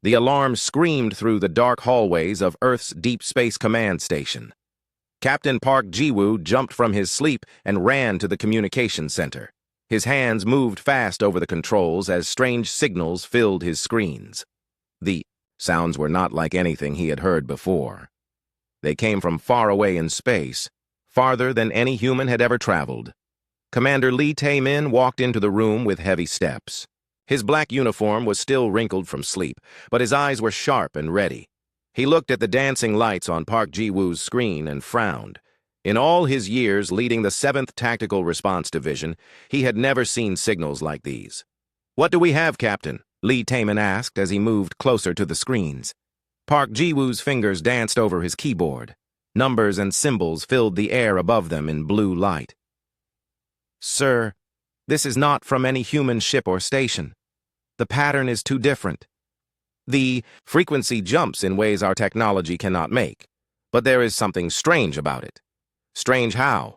The alarm screamed through the dark hallways of Earth's Deep Space Command Station. Captain Park Ji-woo jumped from his sleep and ran to the communication center. His hands moved fast over the controls as strange signals filled his screens. The sounds were not like anything he had heard before. They came from far away in space, farther than any human had ever traveled. Commander Lee Tae-min walked into the room with heavy steps. His black uniform was still wrinkled from sleep, but his eyes were sharp and ready. He looked at the dancing lights on Park Ji-woo's screen and frowned. In all his years leading the 7th Tactical Response Division, he had never seen signals like these. "What do we have, Captain?" Lee Tae-min asked as he moved closer to the screens. Park Ji-woo's fingers danced over his keyboard. Numbers and symbols filled the air above them in blue light. "Sir, this is not from any human ship or station. The pattern is too different. The frequency jumps in ways our technology cannot make, but there is something strange about it." "Strange how?"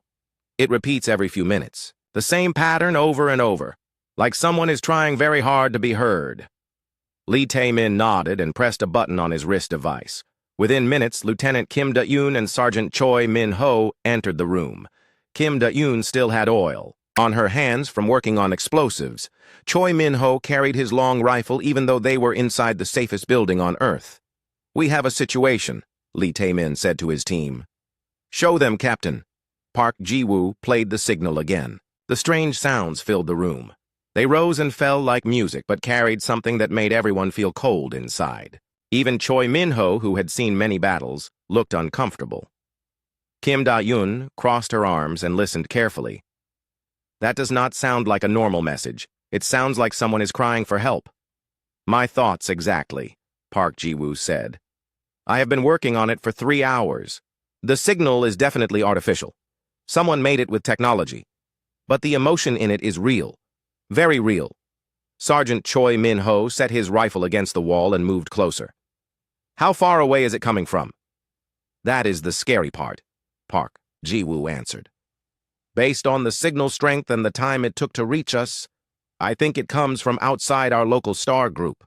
"It repeats every few minutes, the same pattern over and over, like someone is trying very hard to be heard." Lee Tae-min nodded and pressed a button on his wrist device. Within minutes, Lieutenant Kim Da-yoon and Sergeant Choi Min-ho entered the room. Kim Da-yoon still had oil on her hands from working on explosives. Choi Min-ho carried his long rifle even though they were inside the safest building on Earth. "We have a situation," Lee Tae-min said to his team. "Show them, Captain." Park Ji-woo played the signal again. The strange sounds filled the room. They rose and fell like music, but carried something that made everyone feel cold inside. Even Choi Min-ho, who had seen many battles, looked uncomfortable. Kim Da-yoon crossed her arms and listened carefully. "That does not sound like a normal message. It sounds like someone is crying for help." "My thoughts exactly," Park Ji-woo said. "I have been working on it for 3 hours. The signal is definitely artificial. Someone made it with technology. But the emotion in it is real. Very real." Sergeant Choi Min-ho set his rifle against the wall and moved closer. "How far away is it coming from?" "That is the scary part," Park Ji-woo answered. "Based on the signal strength and the time it took to reach us, I think it comes from outside our local star group,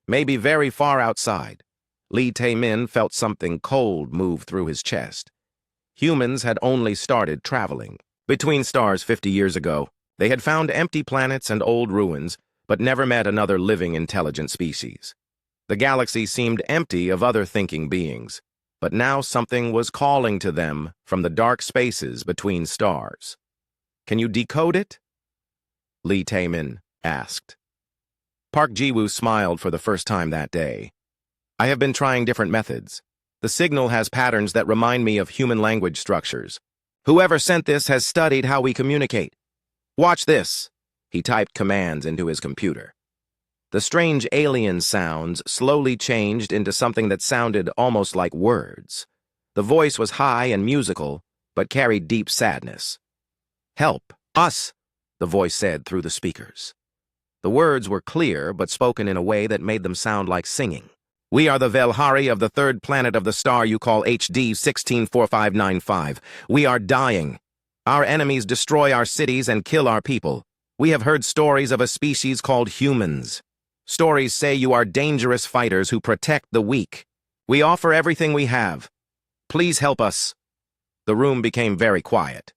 maybe very far outside." Lee Tae-min felt something cold move through his chest. Humans had only started traveling between stars 50 years ago. They had found empty planets and old ruins, but never met another living intelligent species. The galaxy seemed empty of other thinking beings, but now something was calling to them from the dark spaces between stars. "Can you decode it?" Lee Tae-min asked. Park Ji-woo smiled for the first time that day. "I have been trying different methods. The signal has patterns that remind me of human language structures. Whoever sent this has studied how we communicate. Watch this." He typed commands into his computer. The strange alien sounds slowly changed into something that sounded almost like words. The voice was high and musical, but carried deep sadness. "Help us," the voice said through the speakers. The words were clear, but spoken in a way that made them sound like singing. "We are the Velhari of the 3rd planet of the star you call HD 164595. We are dying. Our enemies destroy our cities and kill our people. We have heard stories of a species called humans. Stories say you are dangerous fighters who protect the weak. We offer everything we have. Please help us." The room became very quiet.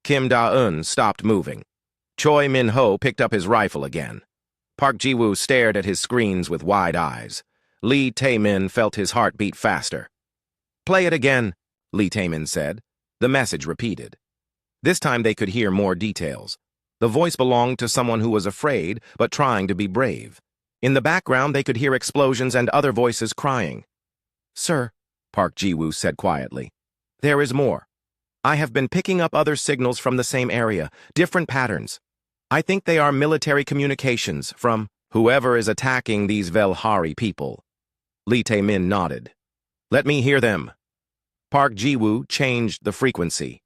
Kim Da-eun stopped moving. Choi Min-ho picked up his rifle again. Park Ji-woo stared at his screens with wide eyes. Lee Tae-min felt his heart beat faster. "Play it again," Lee Tae-min said. The message repeated. This time they could hear more details. The voice belonged to someone who was afraid, but trying to be brave. In the background, they could hear explosions and other voices crying. "Sir," Park Ji-woo said quietly, "there is more. I have been picking up other signals from the same area, different patterns. I think they are military communications from whoever is attacking these Velhari people." Lee Tae-min nodded. "Let me hear them." Park Ji-woo changed the frequency.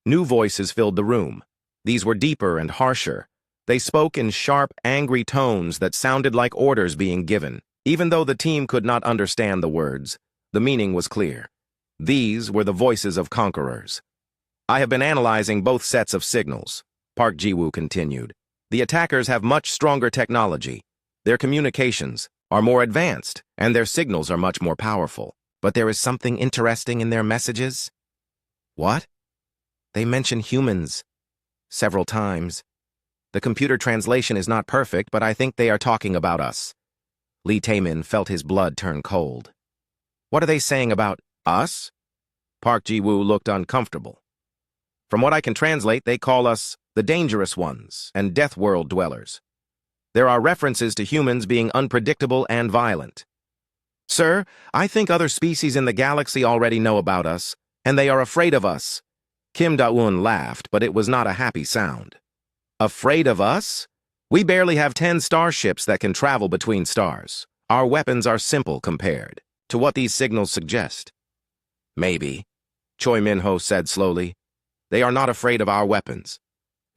New voices filled the room. These were deeper and harsher. They spoke in sharp, angry tones that sounded like orders being given. Even though the team could not understand the words, the meaning was clear. These were the voices of conquerors. "I have been analyzing both sets of signals," Park Ji-woo continued. "The attackers have much stronger technology. Their communications, are more advanced, and their signals are much more powerful. But there is something interesting in their messages. What? They mention humans several times. The computer translation is not perfect, but I think they are talking about us. Lee Tae-min felt his blood turn cold. What are they saying about us? Park Ji-woo looked uncomfortable. From what I can translate, they call us the dangerous ones and deathworld dwellers. There are references to humans being unpredictable and violent. Sir, I think other species in the galaxy already know about us, and they are afraid of us. Kim Da-woon laughed, but it was not a happy sound. Afraid of us? We barely have 10 starships that can travel between stars. Our weapons are simple compared to what these signals suggest. Maybe, Choi Min-ho said slowly. They are not afraid of our weapons.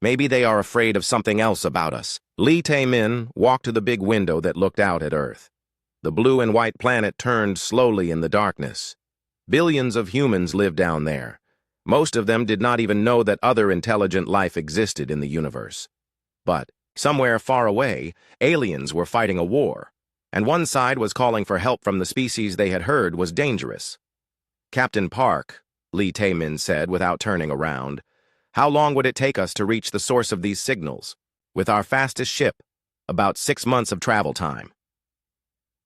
Maybe they are afraid of something else about us. Lee Tae-min walked to the big window that looked out at Earth. The blue and white planet turned slowly in the darkness. Billions of humans lived down there. Most of them did not even know that other intelligent life existed in the universe. But somewhere far away, aliens were fighting a war, and one side was calling for help from the species they had heard was dangerous. Captain Park, Lee Tae-min said without turning around, how long would it take us to reach the source of these signals? With our fastest ship, about 6 months of travel time.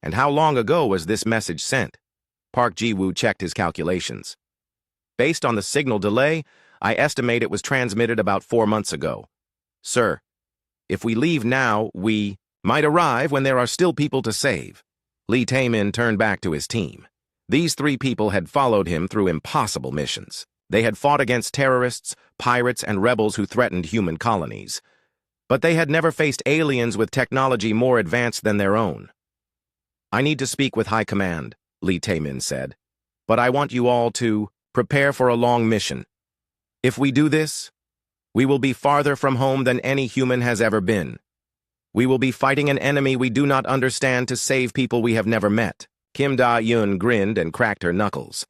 And how long ago was this message sent? Park Ji-woo checked his calculations. Based on the signal delay, I estimate it was transmitted about 4 months ago. Sir, if we leave now, we might arrive when there are still people to save. Lee Tae-min turned back to his team. These 3 people had followed him through impossible missions. They had fought against terrorists, pirates, and rebels who threatened human colonies. But they had never faced aliens with technology more advanced than their own. I need to speak with High Command, Lee Tae-min said. But I want you all to prepare for a long mission. If we do this, we will be farther from home than any human has ever been. We will be fighting an enemy we do not understand to save people we have never met. Kim Da-yoon grinned and cracked her knuckles.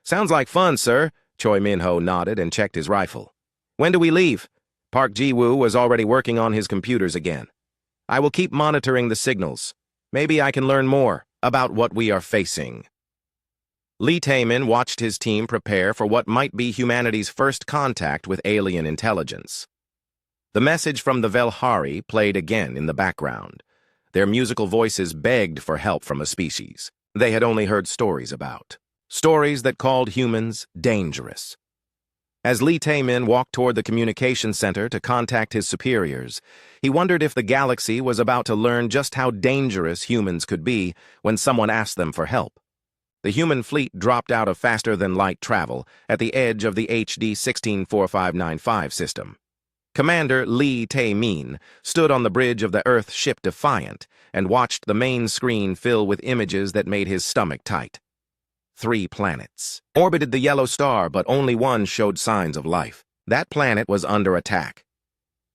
Sounds like fun, sir. Choi Min-ho nodded and checked his rifle. When do we leave? Park Ji-woo was already working on his computers again. I will keep monitoring the signals. Maybe I can learn more about what we are facing. Lee Tae-min watched his team prepare for what might be humanity's first contact with alien intelligence. The message from the Velhari played again in the background. Their musical voices begged for help from a species they had only heard stories about. Stories that called humans dangerous. As Lee Tae-min walked toward the communication center to contact his superiors, he wondered if the galaxy was about to learn just how dangerous humans could be when someone asked them for help. The human fleet dropped out of faster-than-light travel at the edge of the HD 164595 system. Commander Lee Tae-min stood on the bridge of the Earth ship Defiant and watched the main screen fill with images that made his stomach tight. 3 planets orbited the yellow star, but only one showed signs of life. That planet was under attack.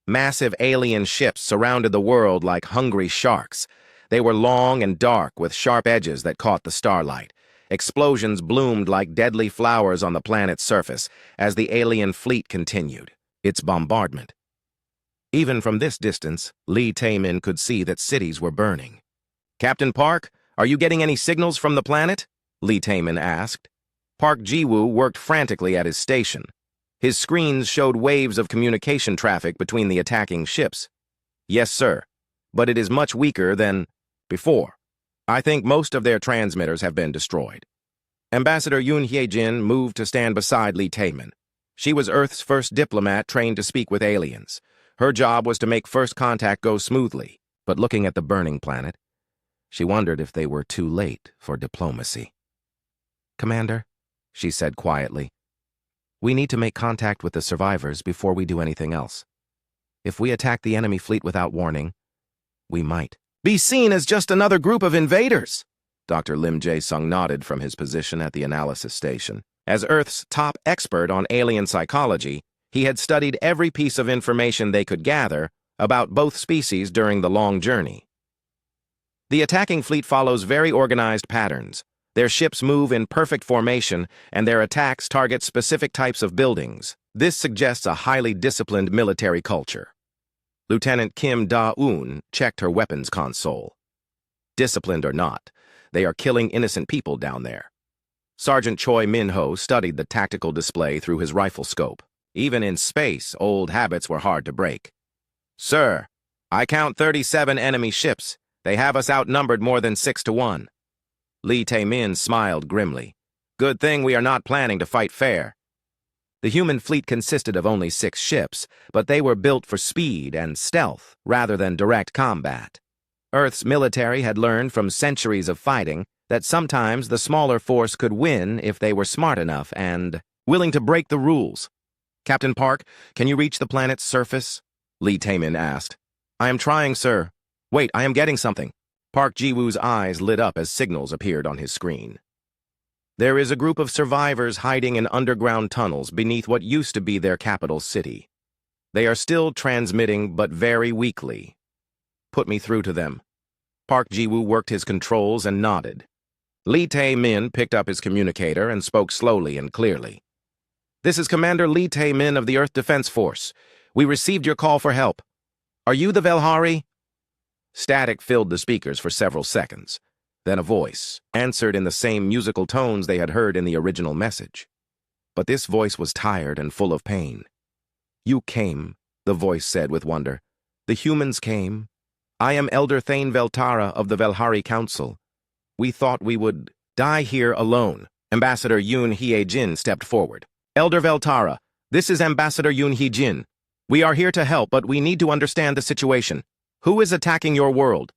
Massive alien ships surrounded the world like hungry sharks. They were long and dark with sharp edges that caught the starlight. Explosions bloomed like deadly flowers on the planet's surface as the alien fleet continued its bombardment. Even from this distance, Lee Tae-min could see that cities were burning. Captain Park, are you getting any signals from the planet? Lee Tae-min asked. Park Ji-woo worked frantically at his station. His screens showed waves of communication traffic between the attacking ships. Yes, sir, but it is much weaker than before. I think most of their transmitters have been destroyed. Ambassador Yoon Hye-jin moved to stand beside Lee Tae-min. She was Earth's first diplomat trained to speak with aliens. Her job was to make first contact go smoothly, but looking at the burning planet, she wondered if they were too late for diplomacy. Commander, she said quietly, we need to make contact with the survivors before we do anything else. If we attack the enemy fleet without warning, we might be seen as just another group of invaders. Dr. Lim Jae-sung nodded from his position at the analysis station. As Earth's top expert on alien psychology, he had studied every piece of information they could gather about both species during the long journey. The attacking fleet follows very organized patterns. Their ships move in perfect formation, and their attacks target specific types of buildings. This suggests a highly disciplined military culture. Lieutenant Kim Da-eun checked her weapons console. disciplined or not. They are killing innocent people down there. Sergeant Choi Min-ho studied the tactical display through his rifle scope. Even in space, old habits were hard to break. Sir, I count 37 enemy ships. They have us outnumbered more than 6-1. Lee Tae-min smiled grimly. Good thing we are not planning to fight fair. The human fleet consisted of only 6 ships, but they were built for speed and stealth rather than direct combat. Earth's military had learned from centuries of fighting that sometimes the smaller force could win if they were smart enough and willing to break the rules. Captain Park, can you reach the planet's surface? Lee Tae-min asked. I am trying, sir. Wait, I am getting something. Park Ji-woo's eyes lit up as signals appeared on his screen. There is a group of survivors hiding in underground tunnels beneath what used to be their capital city. They are still transmitting, but very weakly. Put me through to them. Park Ji-woo worked his controls and nodded. Lee Tae-min picked up his communicator and spoke slowly and clearly. This is Commander Lee Tae-min of the Earth Defense Force. We received your call for help. Are you the Velhari? Static filled the speakers for several seconds. Then a voice answered in the same musical tones they had heard in the original message. But this voice was tired and full of pain. You came, the voice said with wonder. The humans came. I am Elder Thane Veltara of the Velhari Council. We thought we would die here alone. Ambassador Yoon Hye-jin stepped forward. Elder Veltara, this is Ambassador Yoon Hye-jin. We are here to help, but we need to understand the situation. Who is attacking your world?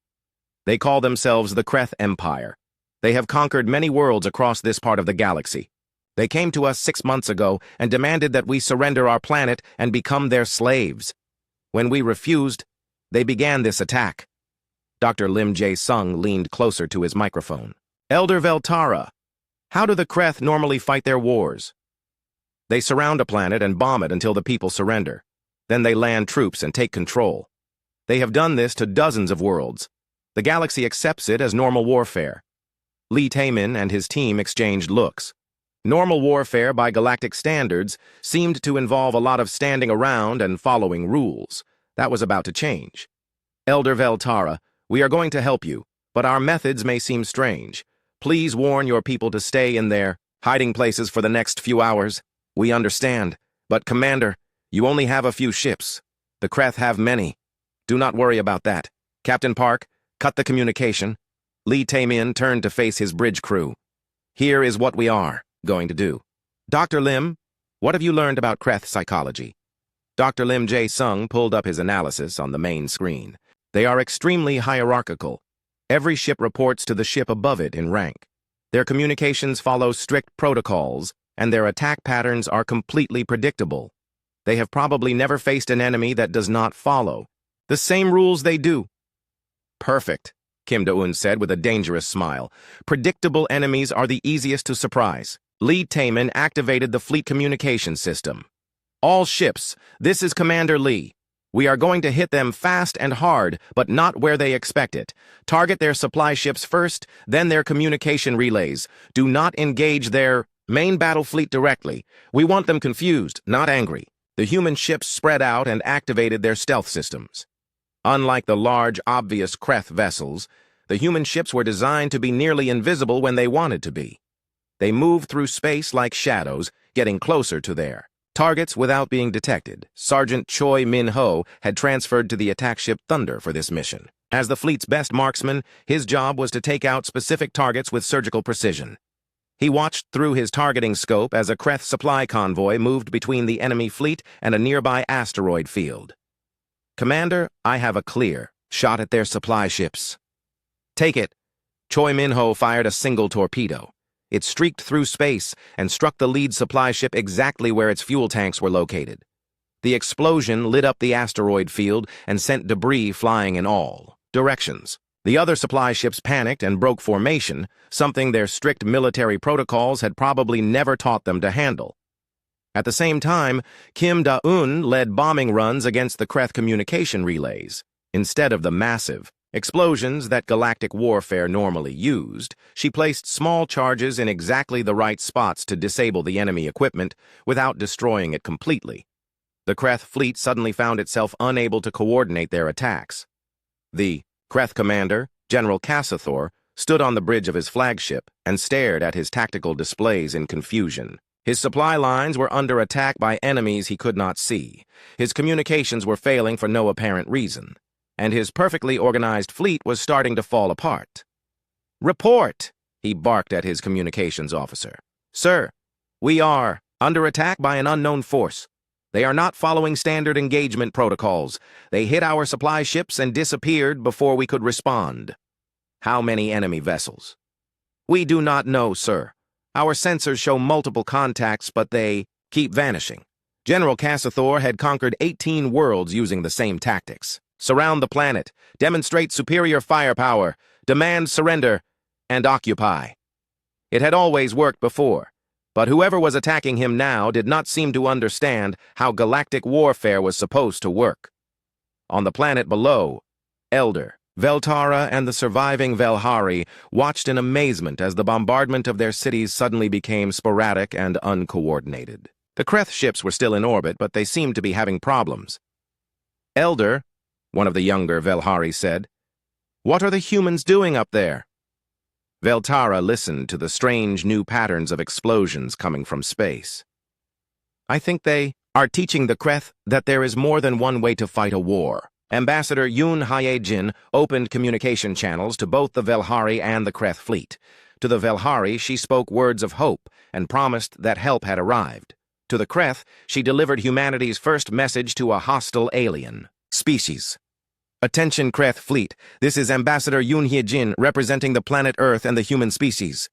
They call themselves the Kreth Empire. They have conquered many worlds across this part of the galaxy. They came to us 6 months ago and demanded that we surrender our planet and become their slaves. When we refused, they began this attack. Dr. Lim Jae-sung leaned closer to his microphone. Elder Veltara, how do the Kreth normally fight their wars? They surround a planet and bomb it until the people surrender. Then they land troops and take control. They have done this to dozens of worlds. The galaxy accepts it as normal warfare. Lee Tae-min and his team exchanged looks. Normal warfare by galactic standards seemed to involve a lot of standing around and following rules. That was about to change. Elder Veltara, we are going to help you, but our methods may seem strange. Please warn your people to stay in their hiding places for the next few hours. We understand, but Commander, you only have a few ships. The Kreth have many. Do not worry about that. Captain Park, cut the communication. Lee Tae-min turned to face his bridge crew. Here is what we are going to do. Dr. Lim, what have you learned about Kreth psychology? Dr. Lim Jae-sung pulled up his analysis on the main screen. They are extremely hierarchical. Every ship reports to the ship above it in rank. Their communications follow strict protocols, and their attack patterns are completely predictable. They have probably never faced an enemy that does not follow the same rules they do. Perfect, Kim Do-eun said with a dangerous smile. Predictable enemies are the easiest to surprise. Lee Tae-min activated the fleet communication system. All ships, this is Commander Lee. We are going to hit them fast and hard, but not where they expect it. Target their supply ships first, then their communication relays. Do not engage their main battle fleet directly. We want them confused, not angry. The human ships spread out and activated their stealth systems. Unlike the large, obvious Kreth vessels, the human ships were designed to be nearly invisible when they wanted to be. They moved through space like shadows, getting closer to their targets without being detected. Sergeant Choi Min-ho had transferred to the attack ship Thunder for this mission. As the fleet's best marksman, his job was to take out specific targets with surgical precision. He watched through his targeting scope as a Kreth supply convoy moved between the enemy fleet and a nearby asteroid field. Commander, I have a clear shot at their supply ships. Take it. Choi Min-ho fired a single torpedo. It streaked through space and struck the lead supply ship exactly where its fuel tanks were located. The explosion lit up the asteroid field and sent debris flying in all directions. The other supply ships panicked and broke formation, something their strict military protocols had probably never taught them to handle. At the same time, Kim Do-eun led bombing runs against the Kreth communication relays. Instead of the massive explosions that galactic warfare normally used, she placed small charges in exactly the right spots to disable the enemy equipment without destroying it completely. The Kreth fleet suddenly found itself unable to coordinate their attacks. The Kreth commander, General Cassathor, stood on the bridge of his flagship and stared at his tactical displays in confusion. His supply lines were under attack by enemies he could not see. His communications were failing for no apparent reason, and his perfectly organized fleet was starting to fall apart. "Report!" he barked at his communications officer. "Sir, we are under attack by an unknown force. They are not following standard engagement protocols. They hit our supply ships and disappeared before we could respond." "How many enemy vessels?" "We do not know, sir. Our sensors show multiple contacts, but they keep vanishing." General Cassathor had conquered 18 worlds using the same tactics. Surround the planet, demonstrate superior firepower, demand surrender, and occupy. It had always worked before, but whoever was attacking him now did not seem to understand how galactic warfare was supposed to work. On the planet below, Elder, Veltara, and the surviving Velhari watched in amazement as the bombardment of their cities suddenly became sporadic and uncoordinated. The Kreth ships were still in orbit, but they seemed to be having problems. "Elder," one of the younger Velhari said, "what are the humans doing up there?" Veltara listened to the strange new patterns of explosions coming from space. "I think they are teaching the Kreth that there is more than one way to fight a war." Ambassador Yun Hyejin opened communication channels to both the Velhari and the Kreth fleet. To the Velhari, she spoke words of hope and promised that help had arrived. To the Kreth, she delivered humanity's first message to a hostile alien species. "Attention, Kreth fleet. This is Ambassador Yun Hyejin representing the planet Earth and the human species.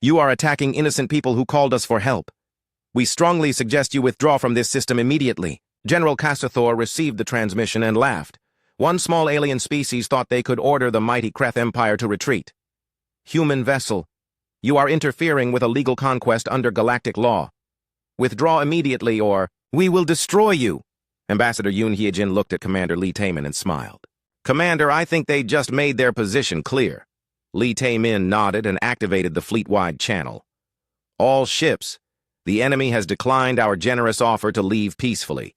You are attacking innocent people who called us for help. We strongly suggest you withdraw from this system immediately." General Cassathor received the transmission and laughed. One small alien species thought they could order the mighty Kreth Empire to retreat. "Human vessel, you are interfering with a legal conquest under galactic law. Withdraw immediately or we will destroy you." Ambassador Yun Hyejin looked at Commander Lee Taemin and smiled. "Commander, I think they just made their position clear." Lee Taemin nodded and activated the fleet-wide channel. "All ships, the enemy has declined our generous offer to leave peacefully.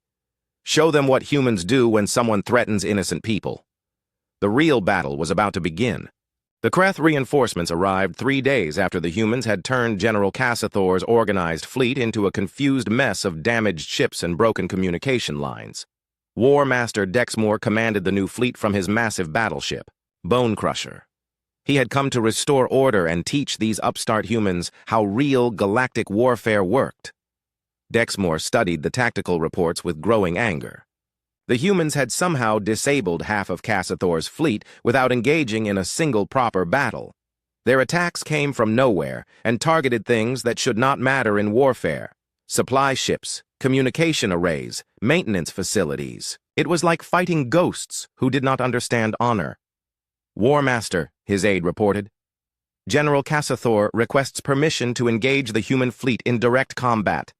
Show them what humans do when someone threatens innocent people." The real battle was about to begin. The Kreth reinforcements arrived 3 days after the humans had turned General Cassathor's organized fleet into a confused mess of damaged ships and broken communication lines. War Master Dexmore commanded the new fleet from his massive battleship, Bone Crusher. He had come to restore order and teach these upstart humans how real galactic warfare worked. Dexmore studied the tactical reports with growing anger. The humans had somehow disabled half of Cassathor's fleet without engaging in a single proper battle. Their attacks came from nowhere and targeted things that should not matter in warfare: supply ships, communication arrays, maintenance facilities. It was like fighting ghosts who did not understand honor. "War Master," his aide reported, "General Cassathor requests permission to engage the human fleet in direct combat."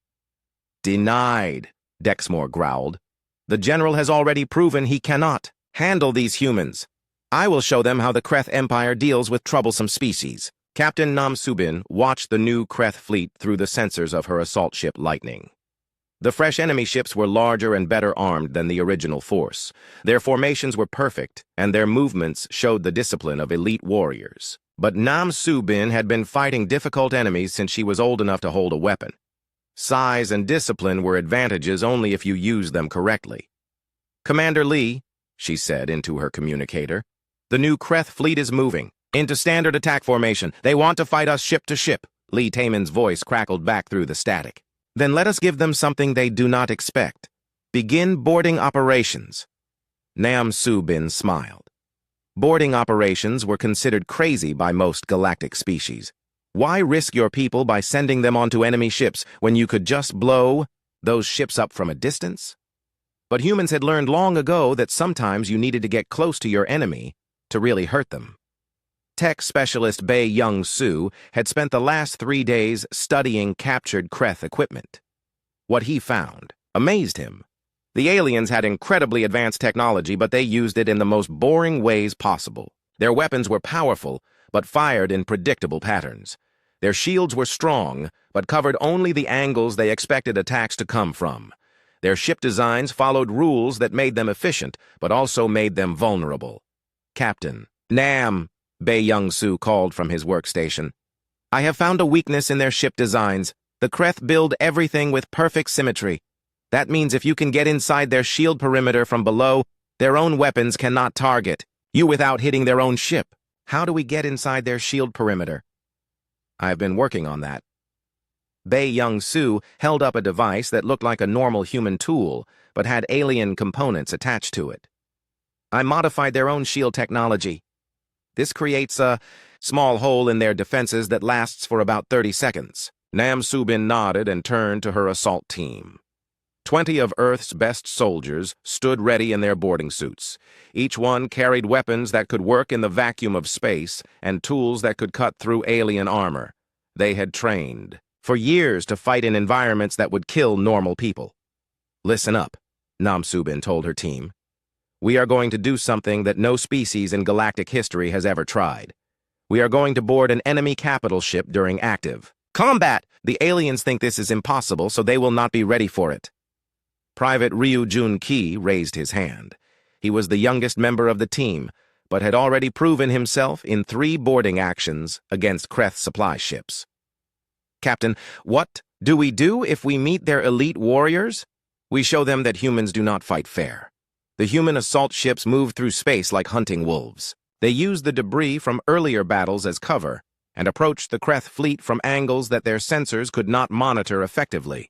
"Denied," Dexmore growled. "The general has already proven he cannot handle these humans. I will show them how the Kreth Empire deals with troublesome species." Captain Nam Subin watched the new Kreth fleet through the sensors of her assault ship Lightning. The fresh enemy ships were larger and better armed than the original force. Their formations were perfect, and their movements showed the discipline of elite warriors. But Nam Subin had been fighting difficult enemies since she was old enough to hold a weapon. Size and discipline were advantages only if you used them correctly. "Commander Lee," she said into her communicator, "the new Kreth fleet is moving into standard attack formation. They want to fight us ship to ship." Lee Taemin's voice crackled back through the static. "Then let us give them something they do not expect. Begin boarding operations." Nam Subin smiled. Boarding operations were considered crazy by most galactic species. Why risk your people by sending them onto enemy ships when you could just blow those ships up from a distance? But humans had learned long ago that sometimes you needed to get close to your enemy to really hurt them. Tech specialist Bae Young-soo had spent the last 3 days studying captured Kreth equipment. What he found amazed him. The aliens had incredibly advanced technology, but they used it in the most boring ways possible. Their weapons were powerful, but fired in predictable patterns. Their shields were strong, but covered only the angles they expected attacks to come from. Their ship designs followed rules that made them efficient, but also made them vulnerable. "Captain, Nam," Bei Young-soo called from his workstation. I have found a weakness in their ship designs. The Kreth build everything with perfect symmetry. That means if you can get inside their shield perimeter from below, their own weapons cannot target you without hitting their own ship. How do we get inside their shield perimeter? I've been working on that. Bei Young-soo held up a device that looked like a normal human tool, but had alien components attached to it. I modified their own shield technology. This creates a small hole in their defenses that lasts for about 30 seconds. Nam Soo-bin nodded and turned to her assault team. 20 of Earth's best soldiers stood ready in their boarding suits. Each one carried weapons that could work in the vacuum of space and tools that could cut through alien armor. They had trained for years to fight in environments that would kill normal people. Listen up, Nam Soo-bin told her team. We are going to do something that no species in galactic history has ever tried. We are going to board an enemy capital ship during active combat. The aliens think this is impossible, so they will not be ready for it. Private Ryu Jun-ki raised his hand. He was the youngest member of the team, but had already proven himself in 3 boarding actions against Kreth supply ships. Captain, what do we do if we meet their elite warriors? We show them that humans do not fight fair. The human assault ships move through space like hunting wolves. They use the debris from earlier battles as cover and approached the Kreth fleet from angles that their sensors could not monitor effectively.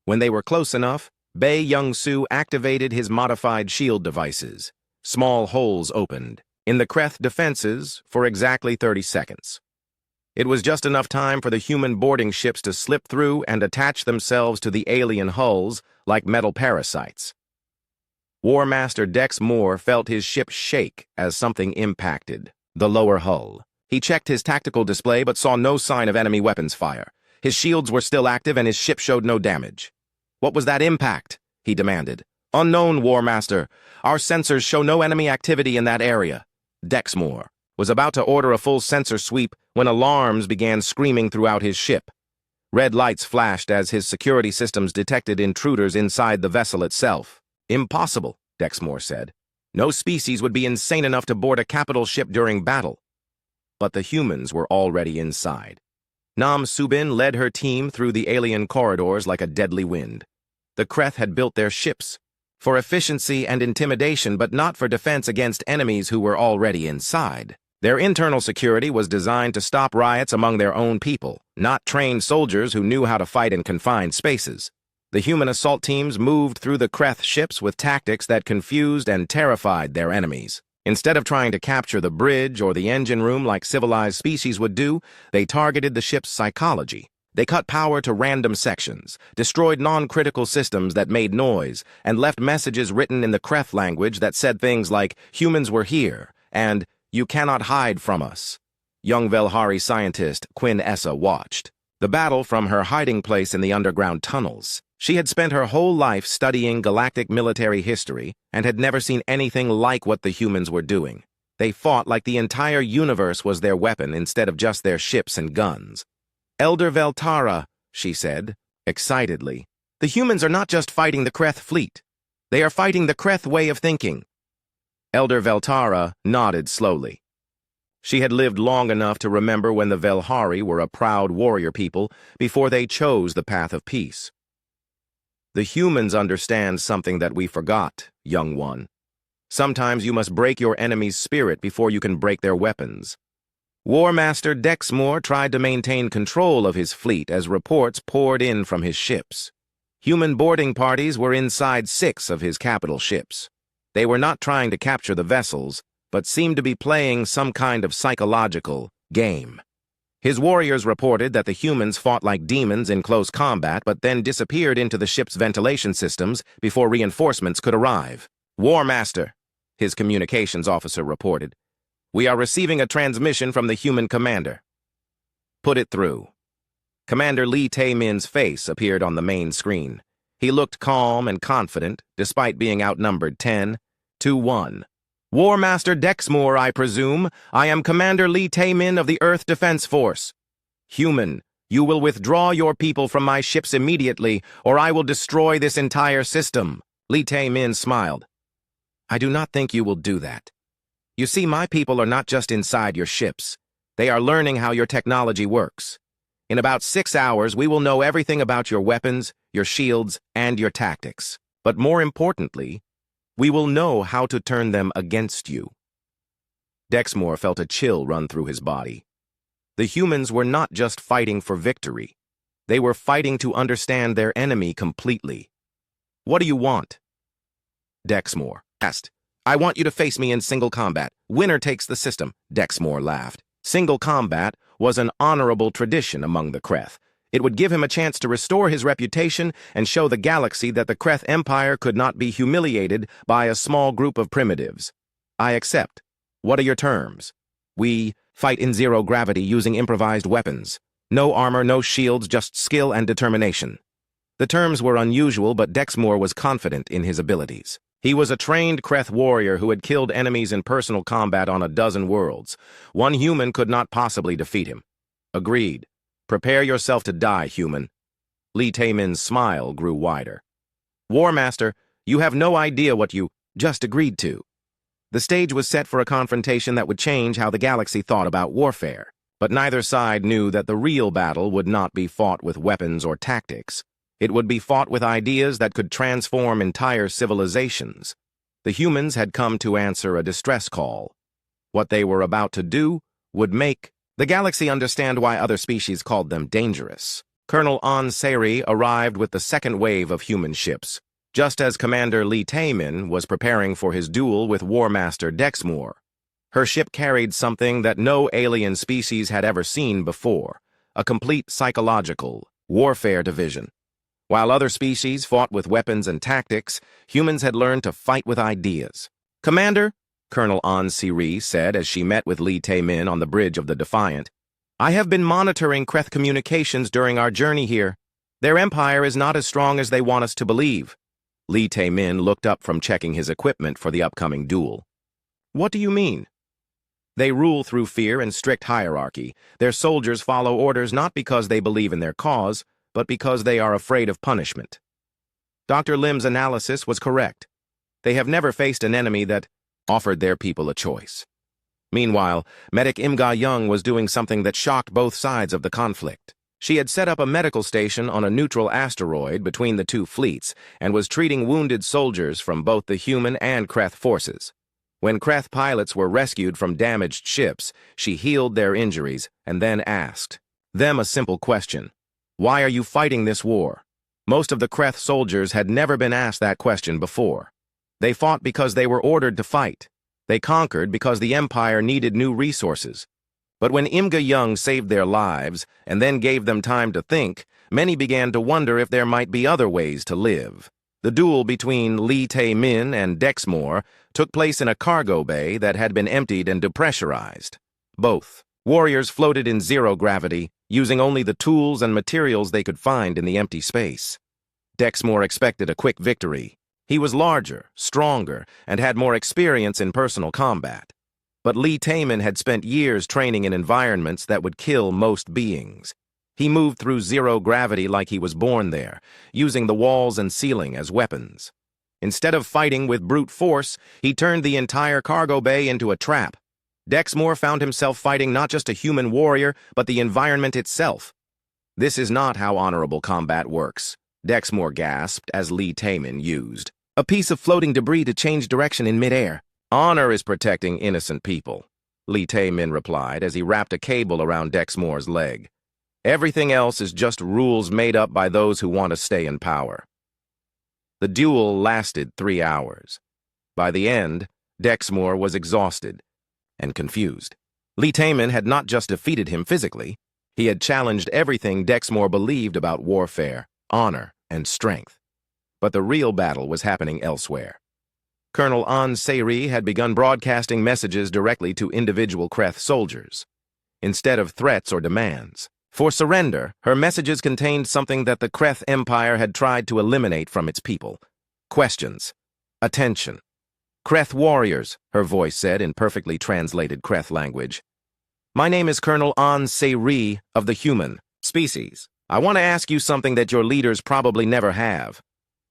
When they were close enough, Bei Young-soo activated his modified shield devices. Small holes opened in the Kreth defenses for exactly 30 seconds. It was just enough time for the human boarding ships to slip through and attach themselves to the alien hulls like metal parasites. War Master Dex Moore felt his ship shake as something impacted the lower hull. He checked his tactical display but saw no sign of enemy weapons fire. His shields were still active and his ship showed no damage. What was that impact? He demanded. Unknown, War Master. Our sensors show no enemy activity in that area. Dexmore was about to order a full sensor sweep when alarms began screaming throughout his ship. Red lights flashed as his security systems detected intruders inside the vessel itself. Impossible, Dexmore said. No species would be insane enough to board a capital ship during battle. But the humans were already inside. Nam Soo-bin led her team through the alien corridors like a deadly wind. The Kreth had built their ships for efficiency and intimidation, but not for defense against enemies who were already inside. Their internal security was designed to stop riots among their own people, not trained soldiers who knew how to fight in confined spaces. The human assault teams moved through the Kreth ships with tactics that confused and terrified their enemies. Instead of trying to capture the bridge or the engine room like civilized species would do, they targeted the ship's psychology. They cut power to random sections, destroyed non-critical systems that made noise, and left messages written in the Kreth language that said things like, "Humans were here," and "You cannot hide from us." Young Velhari scientist Quinn Essa watched the battle from her hiding place in the underground tunnels. She had spent her whole life studying galactic military history and had never seen anything like what the humans were doing. They fought like the entire universe was their weapon instead of just their ships and guns. Elder Veltara, she said, excitedly, the humans are not just fighting the Kreth fleet. They are fighting the Kreth way of thinking. Elder Veltara nodded slowly. She had lived long enough to remember when the Velhari were a proud warrior people before they chose the path of peace. The humans understand something that we forgot, young one. Sometimes you must break your enemy's spirit before you can break their weapons. War Master Dexmore tried to maintain control of his fleet as reports poured in from his ships. Human boarding parties were inside 6 of his capital ships. They were not trying to capture the vessels, but seemed to be playing some kind of psychological game. His warriors reported that the humans fought like demons in close combat, but then disappeared into the ship's ventilation systems before reinforcements could arrive. War Master, his communications officer reported. We are receiving a transmission from the human commander. Put it through. Commander Lee Tae-min's face appeared on the main screen. He looked calm and confident, despite being outnumbered 10-1. War Master Dexmore, I presume. I am Commander Lee Tae-min of the Earth Defense Force. Human, you will withdraw your people from my ships immediately, or I will destroy this entire system. Lee Tae-min smiled. I do not think you will do that. You see, my people are not just inside your ships. They are learning how your technology works. In about 6 hours, we will know everything about your weapons, your shields, and your tactics. But more importantly, we will know how to turn them against you. Dexmore felt a chill run through his body. The humans were not just fighting for victory. They were fighting to understand their enemy completely. What do you want? Dexmore asked. I want you to face me in single combat. Winner takes the system, Dexmore laughed. Single combat was an honorable tradition among the Kreth. It would give him a chance to restore his reputation and show the galaxy that the Kreth Empire could not be humiliated by a small group of primitives. I accept. What are your terms? We fight in zero gravity using improvised weapons. No armor, no shields, just skill and determination. The terms were unusual, but Dexmore was confident in his abilities. He was a trained Kreth warrior who had killed enemies in personal combat on a dozen worlds. One human could not possibly defeat him. Agreed. Prepare yourself to die, human. Lee Taemin's smile grew wider. War Master, you have no idea what you just agreed to. The stage was set for a confrontation that would change how the galaxy thought about warfare. But neither side knew that the real battle would not be fought with weapons or tactics. It would be fought with ideas that could transform entire civilizations. The humans had come to answer a distress call. What they were about to do would make the galaxy understand why other species called them dangerous. Colonel An Seri arrived with the second wave of human ships, just as Commander Lee Taemin was preparing for his duel with War Master Dexmore. Her ship carried something that no alien species had ever seen before, a complete psychological warfare division. While other species fought with weapons and tactics, humans had learned to fight with ideas. Commander, Colonel An Seri said as she met with Lee Taemin on the bridge of the Defiant, I have been monitoring Kreth communications during our journey here. Their empire is not as strong as they want us to believe. Lee Taemin looked up from checking his equipment for the upcoming duel. What do you mean? They rule through fear and strict hierarchy. Their soldiers follow orders not because they believe in their cause, but because they are afraid of punishment. Dr. Lim's analysis was correct. They have never faced an enemy that offered their people a choice. Meanwhile, Medic Imga Young was doing something that shocked both sides of the conflict. She had set up a medical station on a neutral asteroid between the two fleets and was treating wounded soldiers from both the human and Kreth forces. When Kreth pilots were rescued from damaged ships, she healed their injuries and then asked them a simple question. Why are you fighting this war? Most of the Kreth soldiers had never been asked that question before. They fought because they were ordered to fight. They conquered because the Empire needed new resources. But when Imga Young saved their lives and then gave them time to think, many began to wonder if there might be other ways to live. The duel between Lee Taemin and Dexmore took place in a cargo bay that had been emptied and depressurized. Both warriors floated in zero gravity, using only the tools and materials they could find in the empty space. Dexmore expected a quick victory. He was larger, stronger, and had more experience in personal combat. But Lee Taemin had spent years training in environments that would kill most beings. He moved through zero gravity like he was born there, using the walls and ceiling as weapons. Instead of fighting with brute force, he turned the entire cargo bay into a trap. Dexmore found himself fighting not just a human warrior, but the environment itself. This is not how honorable combat works, Dexmore gasped as Lee Taemin used a piece of floating debris to change direction in midair. Honor is protecting innocent people, Lee Taemin replied as he wrapped a cable around Dexmore's leg. Everything else is just rules made up by those who want to stay in power. The duel lasted 3 hours. By the end, Dexmore was exhausted and confused. Lee Taemin had not just defeated him physically, he had challenged everything Dexmore believed about warfare, honor, and strength. But the real battle was happening elsewhere. Colonel An Seri had begun broadcasting messages directly to individual Kreth soldiers, instead of threats or demands. For surrender, her messages contained something that the Kreth Empire had tried to eliminate from its people. Questions. Attention. Kreth warriors, her voice said in perfectly translated Kreth language. My name is Colonel An Seri of the human species. I want to ask you something that your leaders probably never have.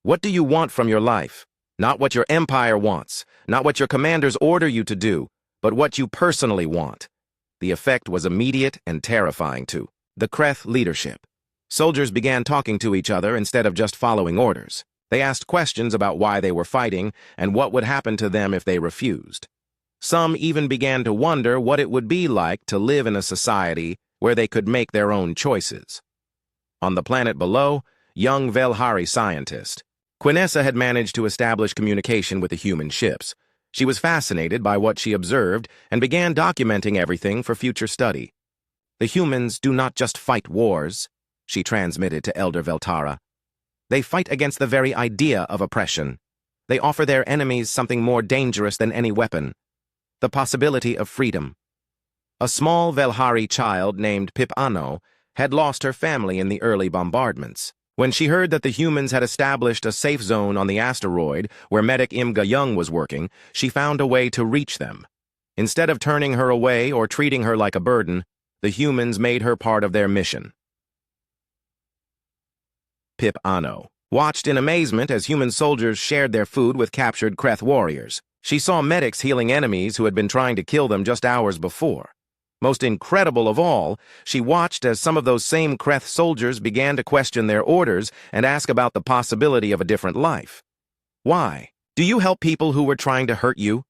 What do you want from your life? Not what your empire wants, not what your commanders order you to do, but what you personally want. The effect was immediate and terrifying too. The Kreth leadership. Soldiers began talking to each other instead of just following orders. They asked questions about why they were fighting and what would happen to them if they refused. Some even began to wonder what it would be like to live in a society where they could make their own choices. On the planet below, young Velhari scientist. Quinessa had managed to establish communication with the human ships. She was fascinated by what she observed and began documenting everything for future study. The humans do not just fight wars, she transmitted to Elder Veltara. They fight against the very idea of oppression. They offer their enemies something more dangerous than any weapon: the possibility of freedom. A small Velhari child named Pip-Ano had lost her family in the early bombardments. When she heard that the humans had established a safe zone on the asteroid where medic Imga Young was working, she found a way to reach them. Instead of turning her away or treating her like a burden, the humans made her part of their mission. Pip-Ano watched in amazement as human soldiers shared their food with captured Kreth warriors. She saw medics healing enemies who had been trying to kill them just hours before. Most incredible of all, she watched as some of those same Kreth soldiers began to question their orders and ask about the possibility of a different life. Why? Do you help people who were trying to hurt you?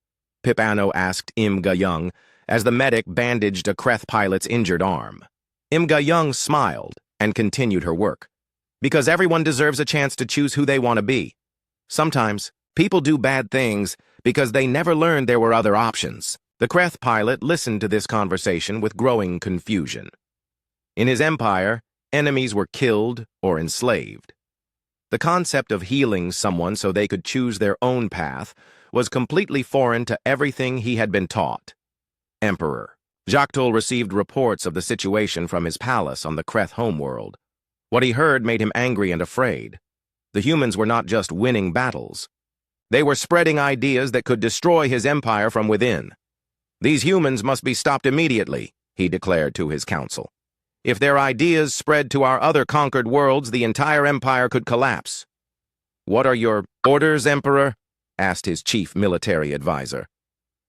Pip-Ano asked Imga Young as the medic bandaged a Kreth pilot's injured arm. Imga Young smiled and continued her work. Because everyone deserves a chance to choose who they want to be. Sometimes, people do bad things because they never learned there were other options. The Kreth pilot listened to this conversation with growing confusion. In his empire, enemies were killed or enslaved. The concept of healing someone so they could choose their own path was completely foreign to everything he had been taught. Emperor Jactul received reports of the situation from his palace on the Kreth homeworld. What he heard made him angry and afraid. The humans were not just winning battles. They were spreading ideas that could destroy his empire from within. These humans must be stopped immediately, he declared to his council. If their ideas spread to our other conquered worlds, the entire empire could collapse. What are your orders, Emperor? Asked his chief military advisor.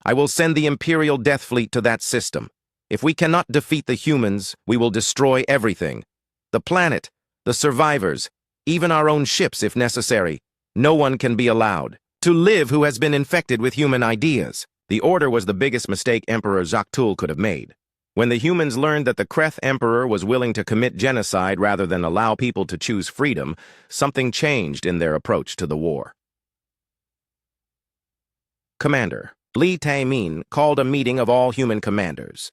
I will send the Imperial Death Fleet to that system. If we cannot defeat the humans, we will destroy everything. The planet, the survivors, even our own ships if necessary. No one can be allowed to live who has been infected with human ideas. The order was the biggest mistake Emperor Jactul could have made. When the humans learned that the Kreth Emperor was willing to commit genocide rather than allow people to choose freedom, something changed in their approach to the war. Commander Li Tae-min called a meeting of all human commanders.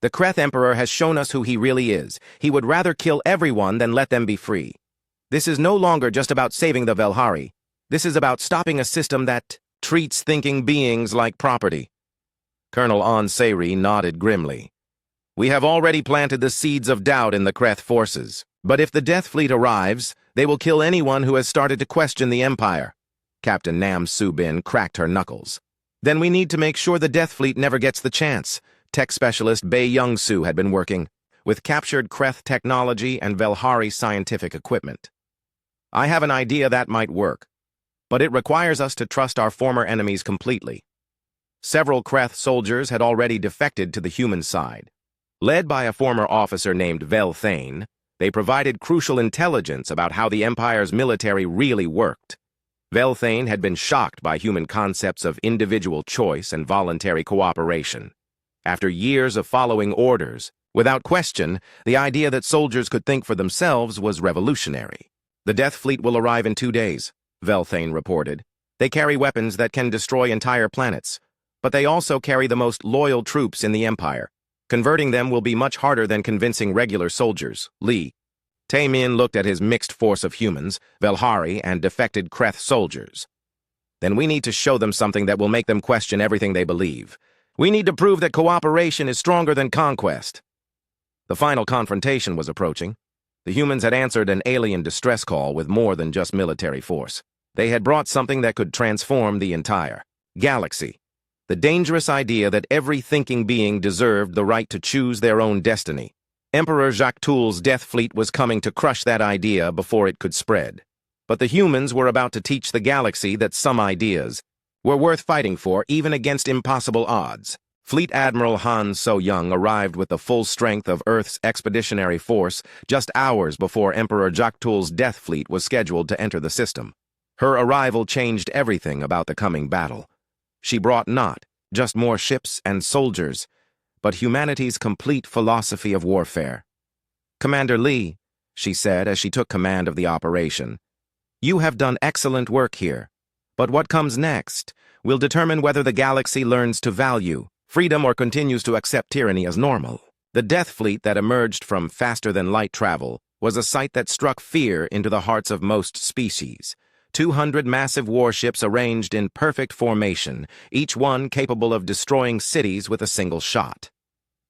The Kreth Emperor has shown us who he really is. He would rather kill everyone than let them be free. This is no longer just about saving the Velhari. This is about stopping a system that treats thinking beings like property. Colonel Ansari nodded grimly. We have already planted the seeds of doubt in the Kreth forces. But if the Death Fleet arrives, they will kill anyone who has started to question the Empire. Captain Nam Su-bin cracked her knuckles. Then we need to make sure the Death Fleet never gets the chance. Tech specialist Bae Young-soo had been working with captured Kreth technology and Velhari scientific equipment. I have an idea that might work, but it requires us to trust our former enemies completely. Several Kreth soldiers had already defected to the human side. Led by a former officer named Vel Thane, they provided crucial intelligence about how the Empire's military really worked. Vel Thane had been shocked by human concepts of individual choice and voluntary cooperation. After years of following orders, without question, the idea that soldiers could think for themselves was revolutionary. The Death Fleet will arrive in 2 days, Vel Thane reported. They carry weapons that can destroy entire planets, but they also carry the most loyal troops in the Empire. Converting them will be much harder than convincing regular soldiers. Li Tae-min looked at his mixed force of humans, Velhari, and defected Kreth soldiers. Then we need to show them something that will make them question everything they believe. We need to prove that cooperation is stronger than conquest. The final confrontation was approaching. The humans had answered an alien distress call with more than just military force. They had brought something that could transform the entire galaxy. The dangerous idea that every thinking being deserved the right to choose their own destiny. Emperor Jactul's Death Fleet was coming to crush that idea before it could spread. But the humans were about to teach the galaxy that some ideas were worth fighting for even against impossible odds. Fleet Admiral Han So-young arrived with the full strength of Earth's expeditionary force just hours before Emperor Jaktul's death fleet was scheduled to enter the system. Her arrival changed everything about the coming battle. She brought not just more ships and soldiers, but humanity's complete philosophy of warfare. "Commander Lee," she said as she took command of the operation, "you have done excellent work here. But what comes next will determine whether the galaxy learns to value freedom or continues to accept tyranny as normal." The death fleet that emerged from faster-than-light travel was a sight that struck fear into the hearts of most species. 200 massive warships arranged in perfect formation, each one capable of destroying cities with a single shot.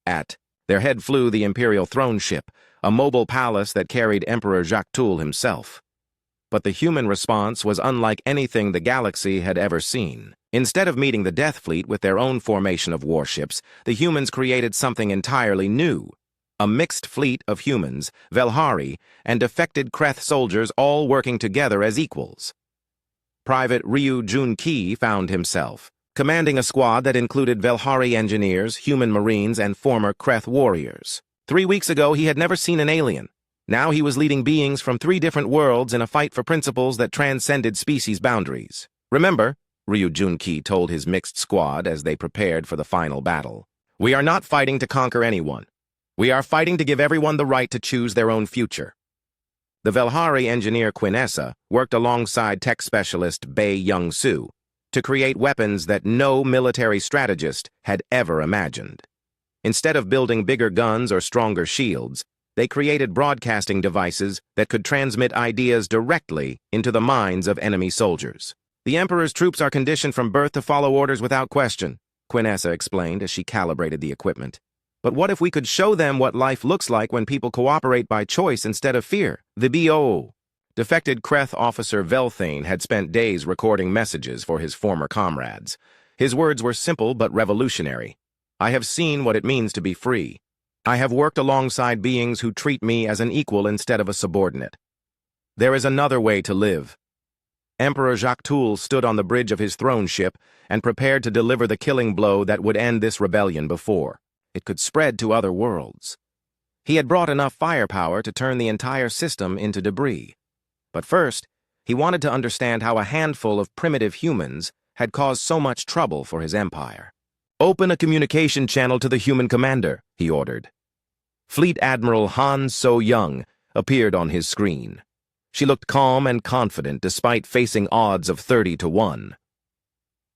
At their head flew the Imperial throne ship, a mobile palace that carried Emperor Jaktul himself. But the human response was unlike anything the galaxy had ever seen. Instead of meeting the Death Fleet with their own formation of warships, the humans created something entirely new. A mixed fleet of humans, Velhari, and defected Kreth soldiers all working together as equals. Private Ryu Jun-ki found himself commanding a squad that included Velhari engineers, human marines, and former Kreth warriors. 3 weeks ago, he had never seen an alien. Now he was leading beings from 3 different worlds in a fight for principles that transcended species boundaries. "Remember," Ryu Jun-ki told his mixed squad as they prepared for the final battle, "we are not fighting to conquer anyone. We are fighting to give everyone the right to choose their own future." The Velhari engineer Quinessa worked alongside tech specialist Bei Young-soo to create weapons that no military strategist had ever imagined. Instead of building bigger guns or stronger shields, they created broadcasting devices that could transmit ideas directly into the minds of enemy soldiers. "The Emperor's troops are conditioned from birth to follow orders without question," Quinessa explained as she calibrated the equipment. "But what if we could show them what life looks like when people cooperate by choice instead of fear?" The B.O. Defected Kreth officer Velthane had spent days recording messages for his former comrades. His words were simple but revolutionary. "I have seen what it means to be free. I have worked alongside beings who treat me as an equal instead of a subordinate. There is another way to live." Emperor Jaktul stood on the bridge of his throne ship and prepared to deliver the killing blow that would end this rebellion before it could spread to other worlds. He had brought enough firepower to turn the entire system into debris. But first, he wanted to understand how a handful of primitive humans had caused so much trouble for his empire. "Open a communication channel to the human commander," he ordered. Fleet Admiral Han So-young appeared on his screen. She looked calm and confident despite facing odds of 30 to 1.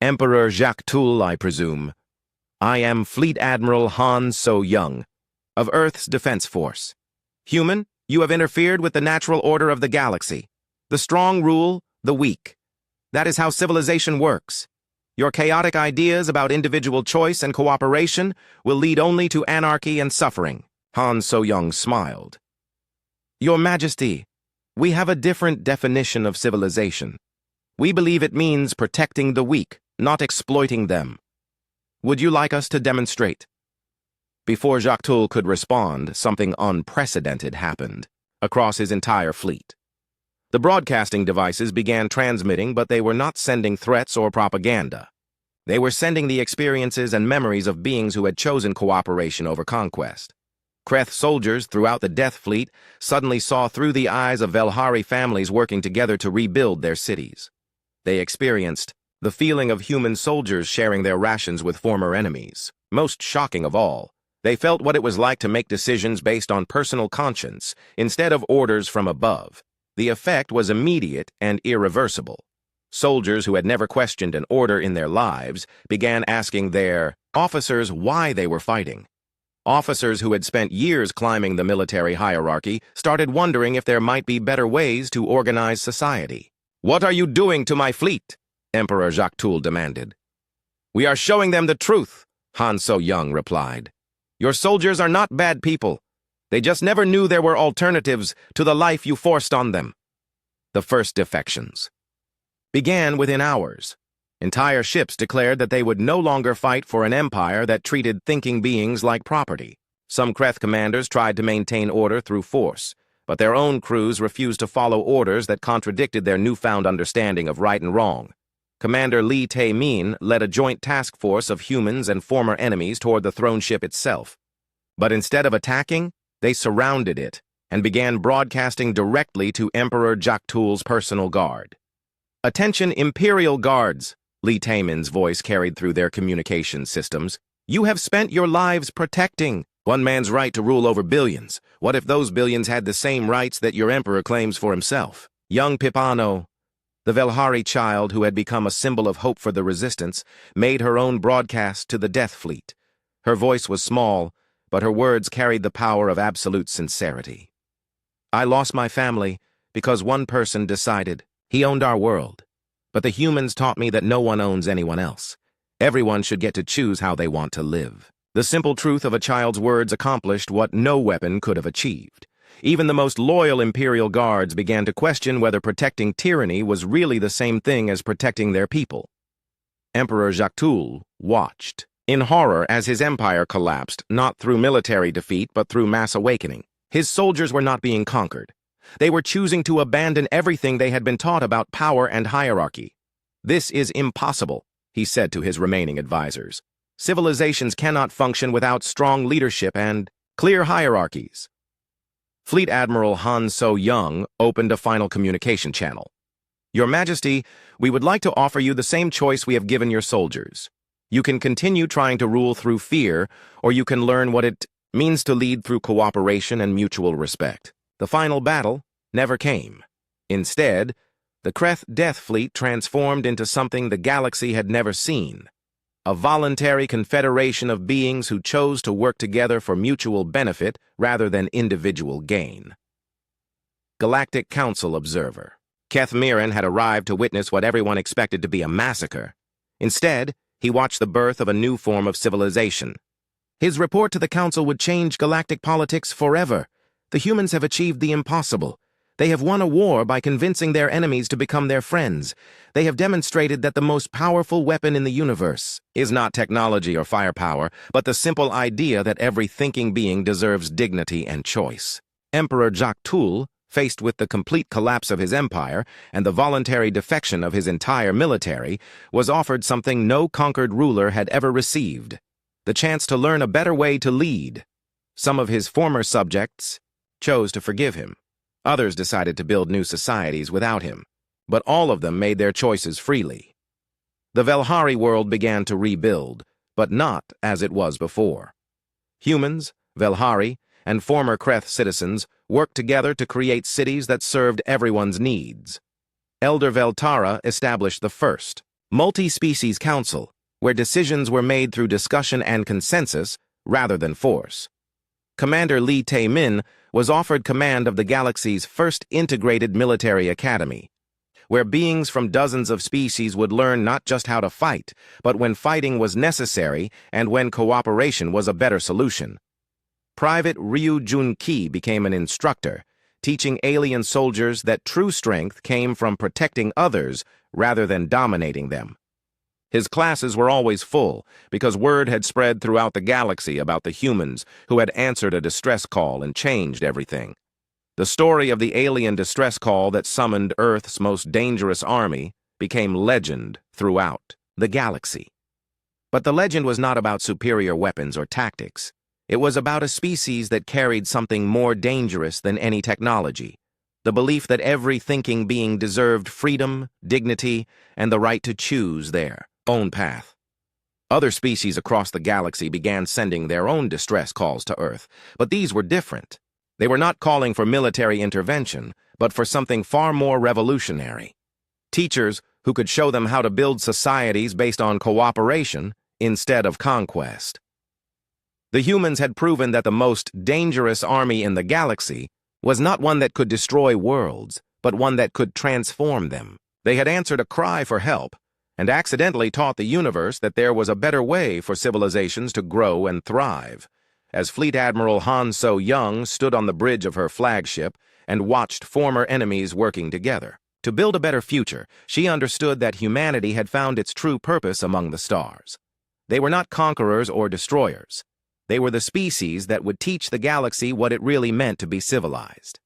"Emperor Jaktul, I presume. I am Fleet Admiral Han So-young, of Earth's Defense Force. Human, you have interfered with the natural order of the galaxy. The strong rule the weak. That is how civilization works. Your chaotic ideas about individual choice and cooperation will lead only to anarchy and suffering." Han So-young smiled. "Your Majesty, we have a different definition of civilization. We believe it means protecting the weak, not exploiting them. Would you like us to demonstrate?" Before Jaktul could respond, something unprecedented happened across his entire fleet. The broadcasting devices began transmitting, but they were not sending threats or propaganda. They were sending the experiences and memories of beings who had chosen cooperation over conquest. Kreth soldiers throughout the Death Fleet suddenly saw through the eyes of Velhari families working together to rebuild their cities. They experienced the feeling of human soldiers sharing their rations with former enemies. Most shocking of all, they felt what it was like to make decisions based on personal conscience instead of orders from above. The effect was immediate and irreversible. Soldiers who had never questioned an order in their lives began asking their officers why they were fighting. Officers who had spent years climbing the military hierarchy started wondering if there might be better ways to organize society. "What are you doing to my fleet?" Emperor Jaktul demanded. "We are showing them the truth," Han So-young replied. "Your soldiers are not bad people. They just never knew there were alternatives to the life you forced on them." The first defections began within hours. Entire ships declared that they would no longer fight for an empire that treated thinking beings like property. Some Kreth commanders tried to maintain order through force, but their own crews refused to follow orders that contradicted their newfound understanding of right and wrong. Commander Lee Tae-min led a joint task force of humans and former enemies toward the throne ship itself. But instead of attacking, they surrounded it and began broadcasting directly to Emperor Jaktul's personal guard. "Attention, Imperial Guards," Lee Tae-min's voice carried through their communication systems. "You have spent your lives protecting one man's right to rule over billions. What if those billions had the same rights that your emperor claims for himself?" Young Pipano, the Velhari child who had become a symbol of hope for the resistance, made her own broadcast to the Death Fleet. Her voice was small, but her words carried the power of absolute sincerity. "I lost my family because one person decided he owned our world. But the humans taught me that no one owns anyone else. Everyone should get to choose how they want to live." The simple truth of a child's words accomplished what no weapon could have achieved. Even the most loyal Imperial Guards began to question whether protecting tyranny was really the same thing as protecting their people. Emperor Jaktul watched in horror as his empire collapsed, not through military defeat but through mass awakening. His soldiers were not being conquered. They were choosing to abandon everything they had been taught about power and hierarchy. "This is impossible," he said to his remaining advisors. "Civilizations cannot function without strong leadership and clear hierarchies." Fleet Admiral Han So-young opened a final communication channel. "Your Majesty, we would like to offer you the same choice we have given your soldiers. You can continue trying to rule through fear, or you can learn what it means to lead through cooperation and mutual respect." The final battle never came. Instead, the Kreth Death Fleet transformed into something the galaxy had never seen. A voluntary confederation of beings who chose to work together for mutual benefit rather than individual gain. Galactic Council Observer. Keth Mirren had arrived to witness what everyone expected to be a massacre. Instead, he watched the birth of a new form of civilization. His report to the Council would change galactic politics forever. The humans have achieved the impossible. They have won a war by convincing their enemies to become their friends. They have demonstrated that the most powerful weapon in the universe is not technology or firepower, but the simple idea that every thinking being deserves dignity and choice. Emperor Jaktul, faced with the complete collapse of his empire and the voluntary defection of his entire military, was offered something no conquered ruler had ever received: the chance to learn a better way to lead. Some of his former subjects chose to forgive him. Others decided to build new societies without him, but all of them made their choices freely. The Velhari world began to rebuild, but not as it was before. Humans, Velhari, and former Kreth citizens worked together to create cities that served everyone's needs. Elder Veltara established the first multi-species council, where decisions were made through discussion and consensus rather than force. Commander Lee Tae-min was offered command of the galaxy's first integrated military academy, where beings from dozens of species would learn not just how to fight, but when fighting was necessary and when cooperation was a better solution. Private Ryu Jun-ki became an instructor, teaching alien soldiers that true strength came from protecting others rather than dominating them. His classes were always full because word had spread throughout the galaxy about the humans who had answered a distress call and changed everything. The story of the alien distress call that summoned Earth's most dangerous army became legend throughout the galaxy. But the legend was not about superior weapons or tactics. It was about a species that carried something more dangerous than any technology: the belief that every thinking being deserved freedom, dignity, and the right to choose their own path. Other species across the galaxy began sending their own distress calls to Earth, but these were different. They were not calling for military intervention, but for something far more revolutionary: teachers who could show them how to build societies based on cooperation instead of conquest. The humans had proven that the most dangerous army in the galaxy was not one that could destroy worlds, but one that could transform them. They had answered a cry for help, and accidentally taught the universe that there was a better way for civilizations to grow and thrive. As Fleet Admiral Han So-young stood on the bridge of her flagship and watched former enemies working together to build a better future, she understood that humanity had found its true purpose among the stars. They were not conquerors or destroyers. They were the species that would teach the galaxy what it really meant to be civilized.